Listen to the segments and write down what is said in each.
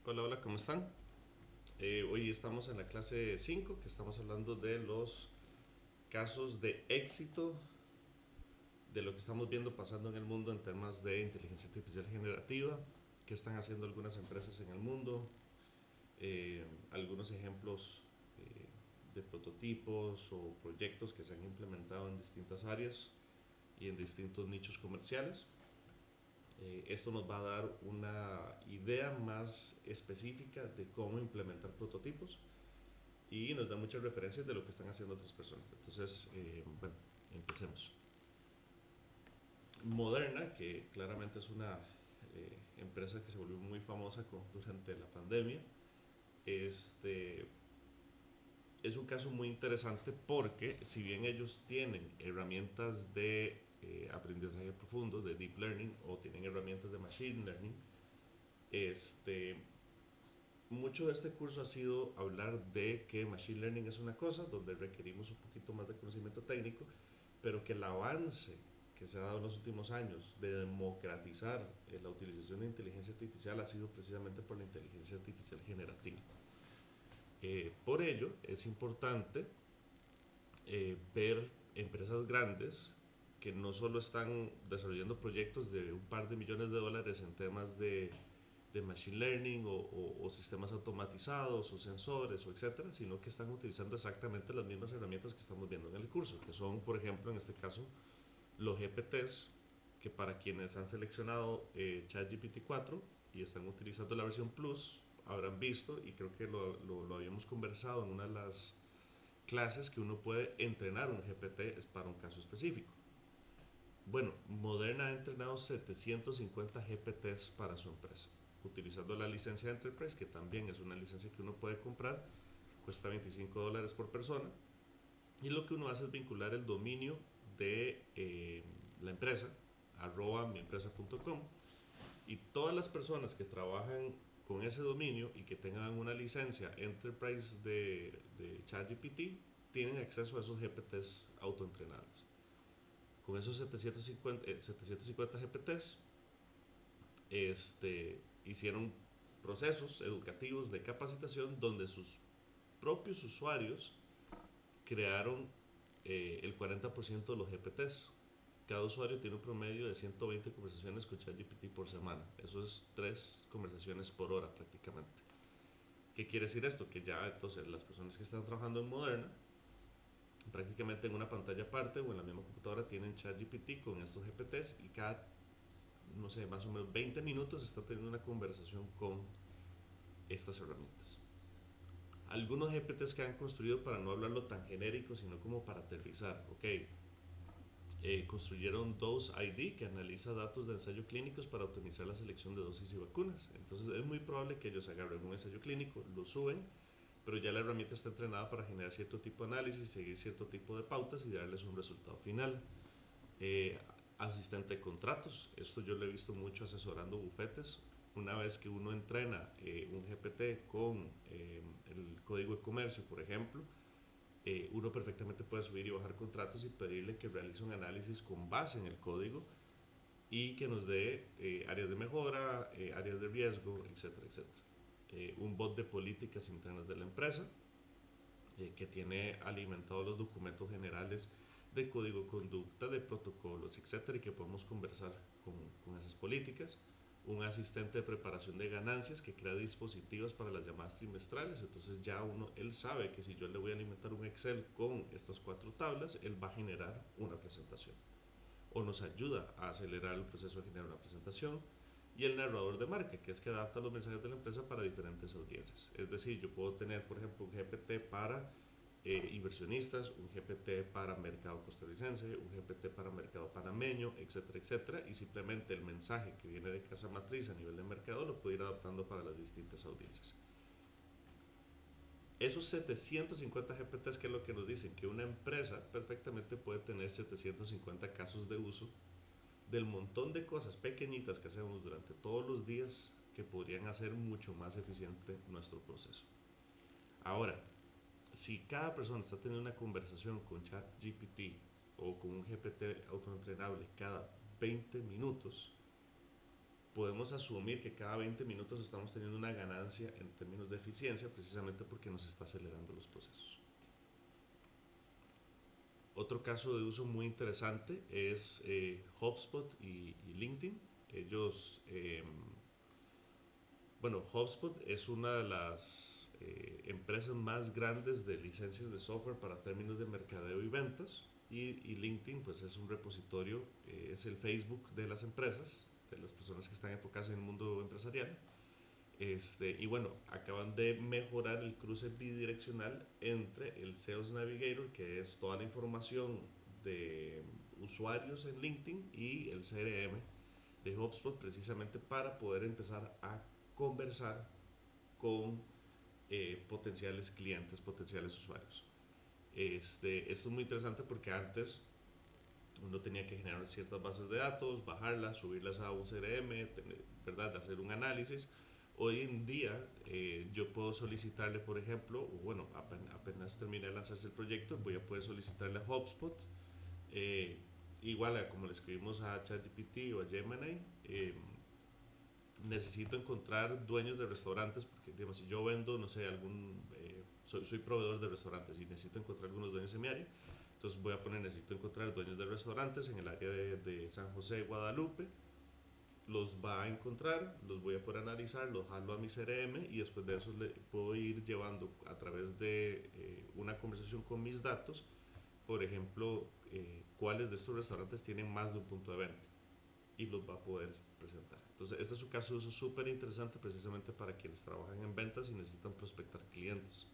Hola, hola, ¿cómo están? Hoy estamos en la clase 5, que estamos hablando de los casos de éxito de lo que estamos viendo pasando en el mundo en temas de inteligencia artificial generativa, qué están haciendo algunas empresas en el mundo, algunos ejemplos de prototipos o proyectos que se han implementado en distintas áreas y en distintos nichos comerciales. Esto nos va a dar una idea más específica de cómo implementar prototipos y nos da muchas referencias de lo que están haciendo otras personas. Entonces, bueno, empecemos. Moderna, que claramente es una empresa que se volvió muy famosa durante la pandemia, este, es un caso muy interesante porque si bien ellos tienen herramientas de aprendizaje profundo, de deep learning, o tienen herramientas de machine learning, este, mucho de este curso ha sido hablar de que Machine Learning es una cosa donde requerimos un poquito más de conocimiento técnico, pero que el avance que se ha dado en los últimos años de democratizar la utilización de inteligencia artificial ha sido precisamente por la inteligencia artificial generativa. Por ello, es importante ver empresas grandes que no solo están desarrollando proyectos de un par de millones de dólares en temas de machine learning o sistemas automatizados o sensores o etcétera, sino que están utilizando exactamente las mismas herramientas que estamos viendo en el curso, que son, por ejemplo, en este caso, los GPTs, que para quienes han seleccionado ChatGPT 4 y están utilizando la versión Plus, habrán visto, y creo que lo habíamos conversado en una de las clases, que uno puede entrenar un GPT es para un caso específico. Bueno, Moderna ha entrenado 750 GPTs para su empresa, utilizando la licencia Enterprise, que también es una licencia que uno puede comprar, cuesta $25 por persona, y lo que uno hace es vincular el dominio de la empresa, arroba miempresa.com, y todas las personas que trabajan con ese dominio y que tengan una licencia Enterprise de ChatGPT tienen acceso a esos GPTs autoentrenables. Con esos 750 GPTs hicieron procesos educativos de capacitación donde sus propios usuarios crearon el 40% de los GPTs. Cada usuario tiene un promedio de 120 conversaciones con ChatGPT por semana. Eso es 3 conversaciones por hora prácticamente. ¿Qué quiere decir esto? Que ya entonces las personas que están trabajando en Moderna prácticamente en una pantalla aparte o en la misma computadora tienen ChatGPT con estos GPTs, y cada, no sé, más o menos 20 minutos está teniendo una conversación con estas herramientas. Algunos GPTs que han construido, para no hablarlo tan genérico, sino como para aterrizar, ok, construyeron Dose ID, que analiza datos de ensayos clínicos para optimizar la selección de dosis y vacunas. Entonces es muy probable que ellos agarren un ensayo clínico, lo suben, pero ya la herramienta está entrenada para generar cierto tipo de análisis, seguir cierto tipo de pautas y darles un resultado final. Eh, Asistente de contratos, esto yo lo he visto mucho asesorando bufetes. Una vez que uno entrena un GPT con el código de comercio, por ejemplo, uno perfectamente puede subir y bajar contratos y pedirle que realice un análisis con base en el código y que nos dé áreas de mejora, áreas de riesgo, etcétera, etcétera. Un bot de políticas internas de la empresa, que tiene alimentados los documentos generales de código de conducta, de protocolos, etcétera, y que podemos conversar con esas políticas. Un asistente de preparación de ganancias que crea dispositivos para las llamadas trimestrales. Entonces ya él sabe que si yo le voy a alimentar un Excel con estas 4 tablas, él va a generar una presentación. O nos ayuda a acelerar el proceso de generar una presentación. Y el narrador de marca, que es que adapta los mensajes de la empresa para diferentes audiencias. Es decir, yo puedo tener, por ejemplo, un GPT para inversionistas, un GPT para mercado costarricense, un GPT para mercado panameño, etcétera, etcétera, y simplemente el mensaje que viene de casa matriz a nivel de mercado lo puedo ir adaptando para las distintas audiencias. Esos 750 GPTs, que es lo que nos dicen, que una empresa perfectamente puede tener 750 casos de uso del montón de cosas pequeñitas que hacemos durante todos los días que podrían hacer mucho más eficiente nuestro proceso. Ahora, si cada persona está teniendo una conversación con ChatGPT o con un GPT autoentrenable cada 20 minutos, podemos asumir que cada 20 minutos estamos teniendo una ganancia en términos de eficiencia, precisamente porque nos está acelerando los procesos. Otro caso de uso muy interesante es HubSpot y LinkedIn. Ellos, bueno, HubSpot es una de las empresas más grandes de licencias de software para términos de mercadeo y ventas. Y LinkedIn pues es un repositorio, es el Facebook de las empresas, de las personas que están enfocadas en el mundo empresarial. Y bueno, acaban de mejorar el cruce bidireccional entre el Sales Navigator, que es toda la información de usuarios en LinkedIn, y el CRM de HubSpot, precisamente para poder empezar a conversar con potenciales clientes, potenciales usuarios. Esto es muy interesante porque antes uno tenía que generar ciertas bases de datos, bajarlas, subirlas a un CRM, ¿verdad? Hacer un análisis. Hoy en día yo puedo solicitarle, por ejemplo, bueno, apenas termine de lanzarse el proyecto, voy a poder solicitarle a HubSpot, eh, igual a como le escribimos a ChatGPT o a Gemini. Necesito encontrar dueños de restaurantes, porque digamos, si yo vendo, no sé, soy proveedor de restaurantes y necesito encontrar algunos dueños en mi área, entonces voy a poner, necesito encontrar dueños de restaurantes en el área de San José, Guadalupe. Los va a encontrar, los voy a poder analizar, los jalo a mi CRM y después de eso le puedo ir llevando a través de una conversación con mis datos, por ejemplo, cuáles de estos restaurantes tienen más de un punto de venta, y los va a poder presentar. Entonces, este es un caso de uso súper interesante precisamente para quienes trabajan en ventas y necesitan prospectar clientes.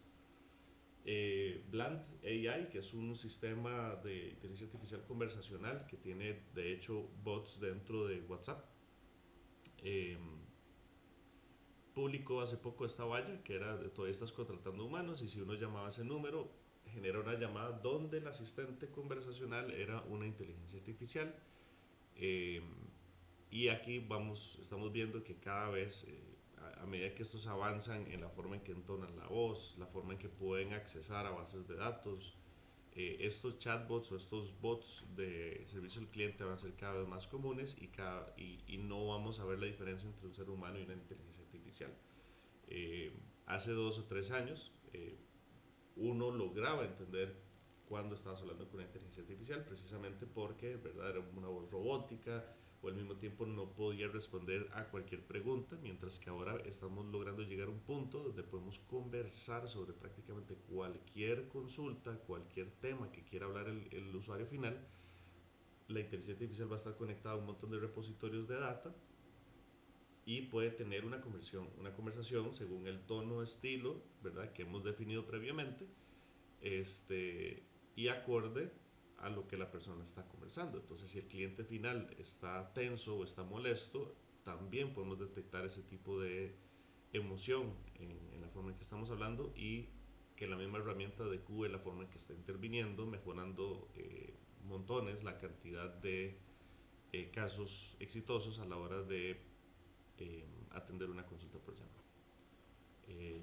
Bland AI, que es un sistema de inteligencia artificial conversacional que tiene de hecho bots dentro de WhatsApp, eh, publicó hace poco esta valla que era de todavía estás contratando humanos, y si uno llamaba a ese número genera una llamada donde el asistente conversacional era una inteligencia artificial. eh, y aquí estamos viendo que cada vez, a medida que estos avanzan en la forma en que entonan la voz, la forma en que pueden accesar a bases de datos, estos chatbots o estos bots de servicio al cliente van a ser cada vez más comunes, y no vamos a ver la diferencia entre un ser humano y una inteligencia artificial. Eh, Hace 2 o 3 años uno lograba entender cuando estabas hablando con una inteligencia artificial, precisamente porque, ¿verdad?, era una voz robótica, o al mismo tiempo no podía responder a cualquier pregunta, mientras que ahora estamos logrando llegar a un punto donde podemos conversar sobre prácticamente cualquier consulta, cualquier tema que quiera hablar el usuario final. La inteligencia artificial va a estar conectada a un montón de repositorios de data y puede tener una conversación según el tono, estilo, ¿verdad?, que hemos definido previamente, este, y acorde a lo que la persona está conversando. Entonces, si el cliente final está tenso o está molesto, también podemos detectar ese tipo de emoción en la forma en que estamos hablando, y que la misma herramienta adecue la forma en que está interviniendo, mejorando montones la cantidad de casos exitosos a la hora de atender una consulta por llamada.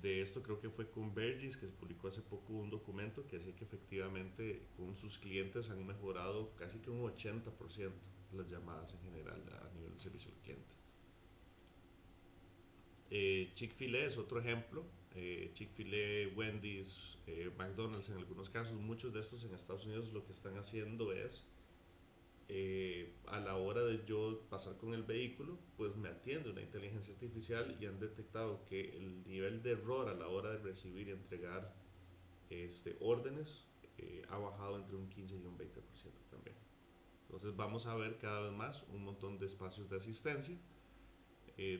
De esto creo que fue con Vergis, que se publicó hace poco un documento que decía que efectivamente con sus clientes han mejorado casi que un 80% las llamadas en general a nivel de servicio al cliente. Chick-fil-A es otro ejemplo. Chick-fil-A, Wendy's, McDonald's en algunos casos, muchos de estos en Estados Unidos lo que están haciendo es, a la hora de yo pasar con el vehículo, pues me atiende una inteligencia artificial, y han detectado que el nivel de error a la hora de recibir y entregar órdenes ha bajado entre un 15 y un 20% también. Entonces vamos a ver cada vez más un montón de espacios de asistencia,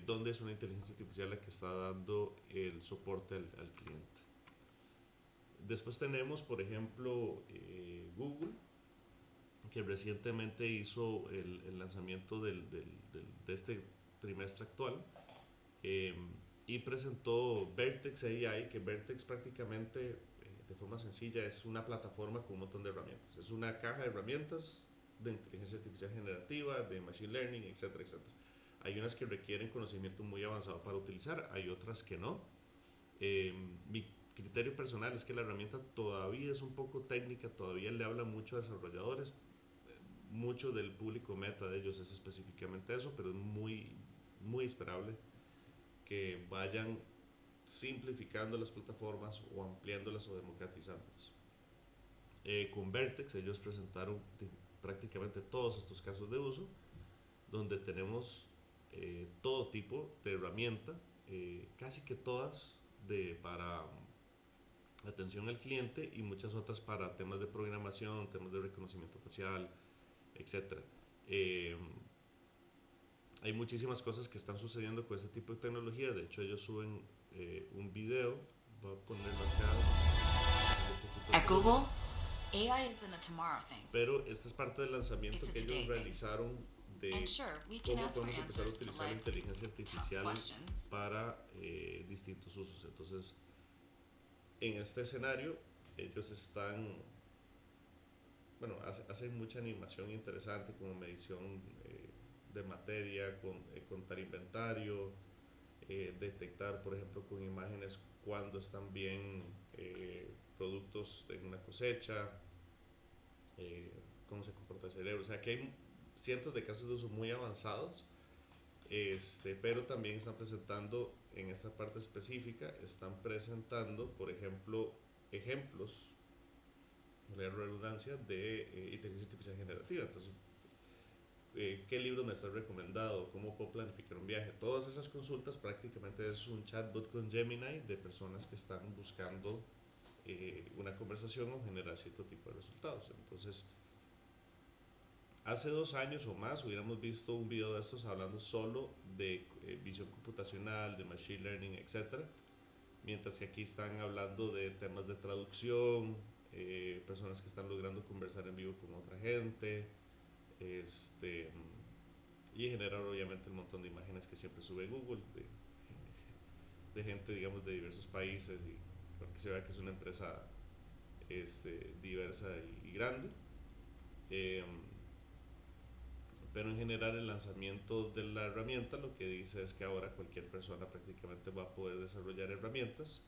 donde es una inteligencia artificial la que está dando el soporte al cliente. Después tenemos, por ejemplo, Google, que recientemente hizo el lanzamiento de este trimestre actual, eh, y presentó Vertex AI, que Vertex prácticamente, de forma sencilla, es una plataforma con un montón de herramientas. Es una caja de herramientas de inteligencia artificial generativa, de machine learning, etcétera, etcétera. Hay unas que requieren conocimiento muy avanzado para utilizar, hay otras que no. Mi criterio personal es que la herramienta todavía es un poco técnica, todavía le habla mucho a desarrolladores. Mucho del público meta de ellos es específicamente eso, pero es muy muy esperable que vayan simplificando las plataformas o ampliándolas o democratizándolas. Con Vertex ellos presentaron prácticamente todos estos casos de uso, donde tenemos todo tipo de herramienta, casi que todas para atención al cliente y muchas otras para temas de programación, temas de reconocimiento facial, etcétera. Eh, Hay muchísimas cosas que están sucediendo con este tipo de tecnología. De hecho, ellos suben un video. Voy a ponerlo acá. Un poquito de At volumen. Google, AI isn't a tomorrow thing, Pero este es parte del lanzamiento it's a que ellos today thing. realizaron And de sure, we can cómo ask for podemos empezar a answers to utilizar la life's inteligencia tough artificial questions. para distintos usos. Entonces, en este escenario, ellos están, bueno, hacen mucha animación interesante como medición de materia, contar inventario, detectar, por ejemplo, con imágenes cuando están bien productos en una cosecha, eh, cómo se comporta el cerebro. O sea, que hay cientos de casos de uso muy avanzados, pero también están presentando, en esta parte específica, están presentando, por ejemplo, ejemplos, la redundancia, de inteligencia artificial generativa. Entonces, ¿qué libro me estás recomendado? ¿Cómo puedo planificar un viaje? Todas esas consultas prácticamente es un chatbot con Gemini de personas que están buscando una conversación o generar cierto tipo de resultados. Entonces, hace 2 años o más hubiéramos visto un video de estos hablando solo de visión computacional, de machine learning, etcétera, mientras que aquí están hablando de temas de traducción, personas que están logrando conversar en vivo con otra gente, este, y generar obviamente el montón de imágenes que siempre sube Google de gente, digamos, de diversos países y para que se vea que es una empresa diversa y grande. Eh, pero en general el lanzamiento de la herramienta lo que dice es que ahora cualquier persona prácticamente va a poder desarrollar herramientas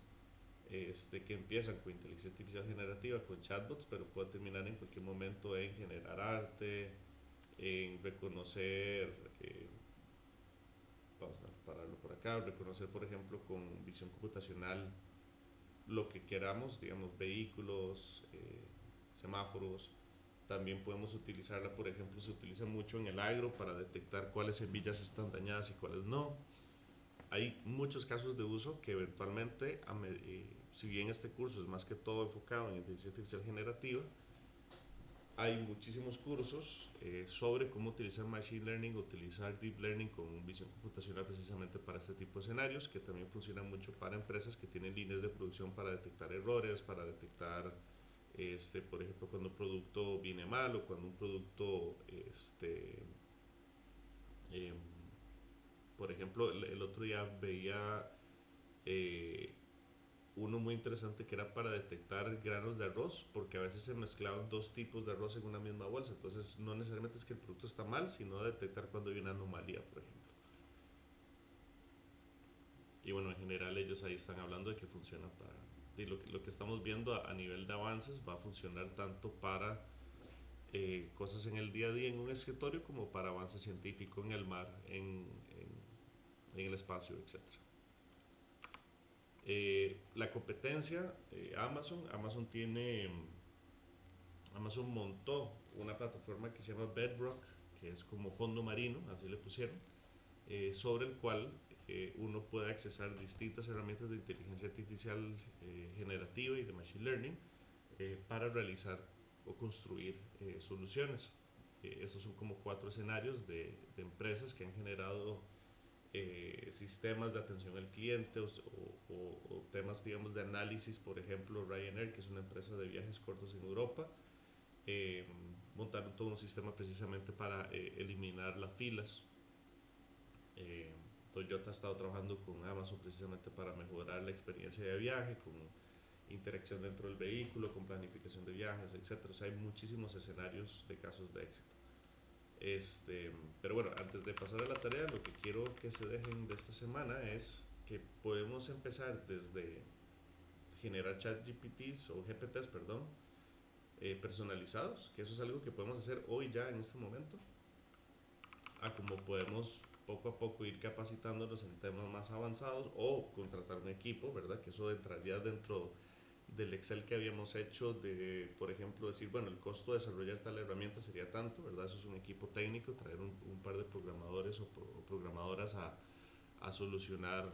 que empiezan con inteligencia artificial generativa, con chatbots, pero puede terminar en cualquier momento en generar arte, en reconocer, vamos a pararlo por acá, reconocer por ejemplo con visión computacional lo que queramos, digamos vehículos, semáforos. También podemos utilizarla, por ejemplo, se utiliza mucho en el agro para detectar cuáles semillas están dañadas y cuáles no. Hay muchos casos de uso que eventualmente, si bien este curso es más que todo enfocado en inteligencia artificial generativa, hay muchísimos cursos sobre cómo utilizar Machine Learning, utilizar Deep Learning con visión computacional precisamente para este tipo de escenarios, que también funcionan mucho para empresas que tienen líneas de producción para detectar errores, para detectar, por ejemplo, cuando un producto viene mal o cuando un producto, eh, por ejemplo, el otro día veía eh, uno muy interesante que era para detectar granos de arroz, porque a veces se mezclaban dos tipos de arroz en una misma bolsa. Entonces, no necesariamente es que el producto está mal, sino detectar cuando hay una anomalía, por ejemplo. Y bueno, en general ellos ahí están hablando de que funciona para... Y lo que estamos viendo a nivel de avances va a funcionar tanto para cosas en el día a día en un escritorio como para avance científico en el mar, en el espacio, etcétera. La competencia, Amazon montó una plataforma que se llama Bedrock, que es como fondo marino, así le pusieron, sobre el cual uno puede accesar distintas herramientas de inteligencia artificial generativa y de machine learning para realizar o construir soluciones. Estos son como 4 escenarios de empresas que han generado sistemas de atención al cliente o temas, digamos, de análisis. Por ejemplo, Ryanair, que es una empresa de viajes cortos en Europa, eh, montaron todo un sistema precisamente para eliminar las filas. eh, Toyota ha estado trabajando con Amazon precisamente para mejorar la experiencia de viaje, con interacción dentro del vehículo, con planificación de viajes, etcétera. O sea, hay muchísimos escenarios de casos de éxito. Este, pero bueno, antes de pasar a la tarea, lo que quiero que se dejen de esta semana es que podemos empezar desde generar chat GPTs o GPTs, perdón, personalizados, que eso es algo que podemos hacer hoy ya en este momento, a como podemos poco a poco ir capacitándonos en temas más avanzados o contratar un equipo, ¿verdad? Que eso entraría dentro del Excel que habíamos hecho de, por ejemplo, decir, bueno, el costo de desarrollar tal herramienta sería tanto, ¿verdad? Eso es un equipo técnico, traer un par de programadores o programadoras a solucionar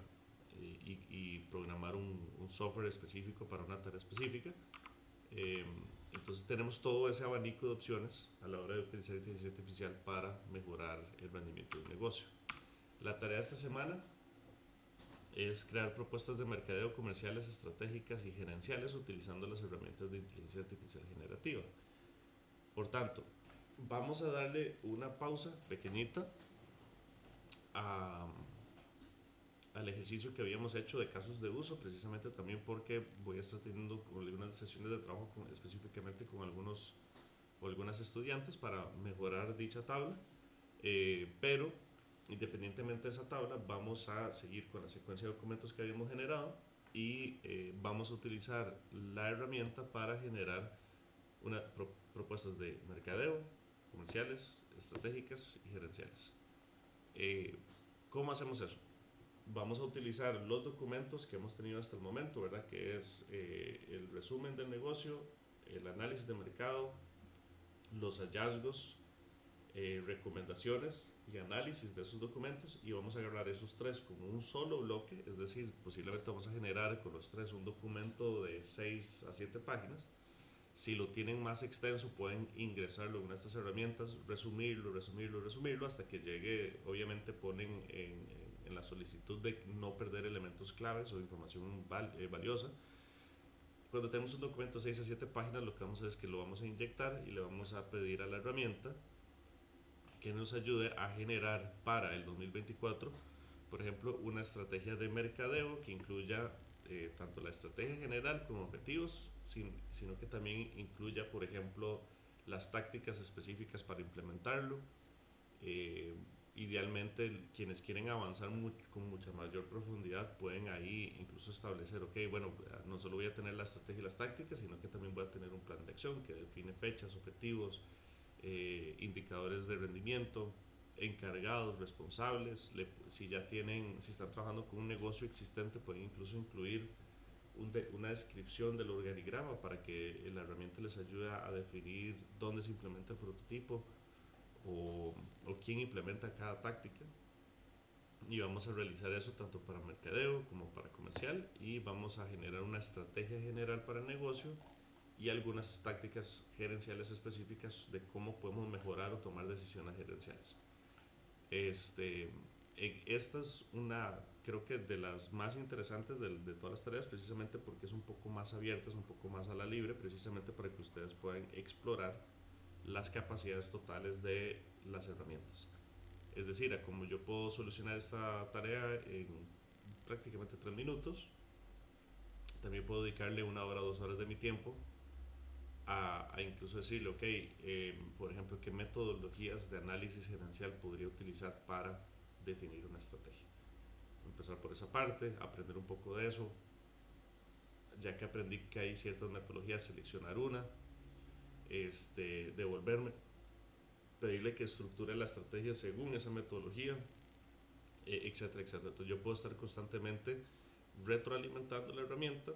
y programar un software específico para una tarea específica. Eh, entonces tenemos todo ese abanico de opciones a la hora de utilizar inteligencia artificial para mejorar el rendimiento del negocio. La tarea de esta semana es crear propuestas de mercadeo comerciales, estratégicas y gerenciales utilizando las herramientas de inteligencia artificial generativa. Por tanto, vamos a darle una pausa pequeñita a, al ejercicio que habíamos hecho de casos de uso, precisamente también porque voy a estar teniendo algunas sesiones de trabajo específicamente con algunos o algunas estudiantes para mejorar dicha tabla, pero independientemente de esa tabla vamos a seguir con la secuencia de documentos que habíamos generado y vamos a utilizar la herramienta para generar propuestas de mercadeo, comerciales, estratégicas y gerenciales. ¿Cómo hacemos eso? Vamos a utilizar los documentos que hemos tenido hasta el momento, ¿verdad? Que es el resumen del negocio, el análisis de mercado, los hallazgos, recomendaciones y análisis de esos documentos, y vamos a agarrar esos tres como un solo bloque, es decir, posiblemente vamos a generar con los tres un documento de 6 a 7 páginas. Si lo tienen más extenso, pueden ingresarlo en una de estas herramientas, resumirlo, hasta que llegue, obviamente ponen en la solicitud de no perder elementos claves o información valiosa. Cuando tenemos un documento de 6 a 7 páginas, lo que vamos a hacer es que lo vamos a inyectar y le vamos a pedir a la herramienta que nos ayude a generar para el 2024, por ejemplo, una estrategia de mercadeo que incluya tanto la estrategia general como objetivos, sino que también incluya, por ejemplo, las tácticas específicas para implementarlo. Eh, Idealmente, quienes quieren avanzar con mucha mayor profundidad pueden ahí incluso establecer, ok, bueno, no solo voy a tener la estrategia y las tácticas, sino que también voy a tener un plan de acción que define fechas, objetivos, indicadores de rendimiento, encargados, responsables. Si ya tienen, si están trabajando con un negocio existente, pueden incluso incluir una descripción del organigrama para que la herramienta les ayude a definir dónde se implementa el prototipo o quién implementa cada táctica. Y vamos a realizar eso tanto para mercadeo como para comercial, y vamos a generar una estrategia general para el negocio y algunas tácticas gerenciales específicas de cómo podemos mejorar o tomar decisiones gerenciales. Este, esta es una, creo que de las más interesantes de todas las tareas, precisamente porque es un poco más abierta, es un poco más a la libre, precisamente para que ustedes puedan explorar las capacidades totales de las herramientas. Es decir, a como yo puedo solucionar esta tarea en prácticamente 3 minutos, también puedo dedicarle 1 hora, 2 horas de mi tiempo a incluso decirle, ok, por ejemplo, qué metodologías de análisis gerencial podría utilizar para definir una estrategia. Empezar por esa parte, aprender un poco de eso, ya que aprendí que hay ciertas metodologías, seleccionar una, devolverme, pedirle que estructure la estrategia según esa metodología, etcétera, etcétera. Entonces yo puedo estar constantemente retroalimentando la herramienta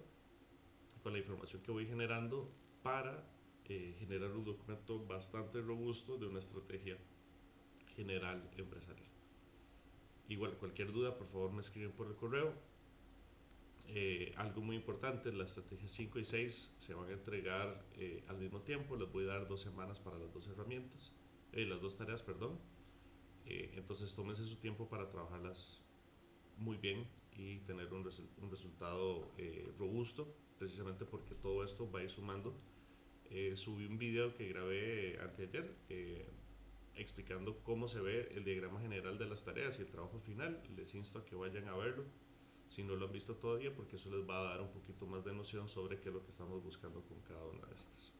con la información que voy generando para generar un documento bastante robusto de una estrategia general empresarial. Igual, cualquier duda, por favor me escriben por el correo. Algo muy importante, la estrategia 5 y 6 se van a entregar al mismo tiempo. Les voy a dar 2 semanas para las dos herramientas, las dos tareas, perdón. Entonces tómense su tiempo para trabajarlas muy bien y tener un resultado robusto, precisamente porque todo esto va a ir sumando. Subí un video que grabé anteayer explicando cómo se ve el diagrama general de las tareas y el trabajo final. Les insto a que vayan a verlo si no lo han visto todavía, porque eso les va a dar un poquito más de noción sobre qué es lo que estamos buscando con cada una de estas.